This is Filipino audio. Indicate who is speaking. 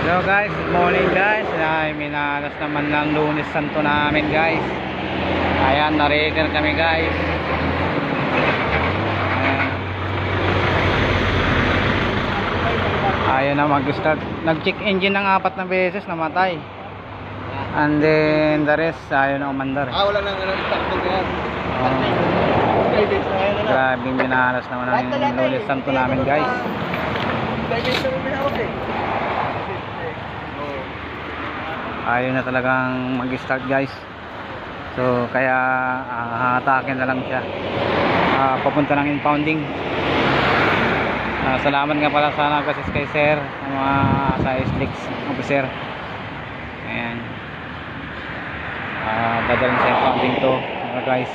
Speaker 1: Hello guys, good morning guys. Ay, minalas naman ng Lunes Santo namin guys. Ayan, na-reader kami guys. Ayan na mag-start. Nag-check engine ng 4 na beses, namatay. And then the rest, ayaw na umandar.
Speaker 2: Wala nang start ko yan.
Speaker 1: Grabe minalas naman ng Lunes Santo namin guys. Ayaw na talagang mag-start guys. So kaya hatakin na lang siya. Papunta ng impounding. Salamat nga pala sa nag-assist kay sir, mga sa SLEX officer. Ayan. Dadalhin sa impounding to mga guys.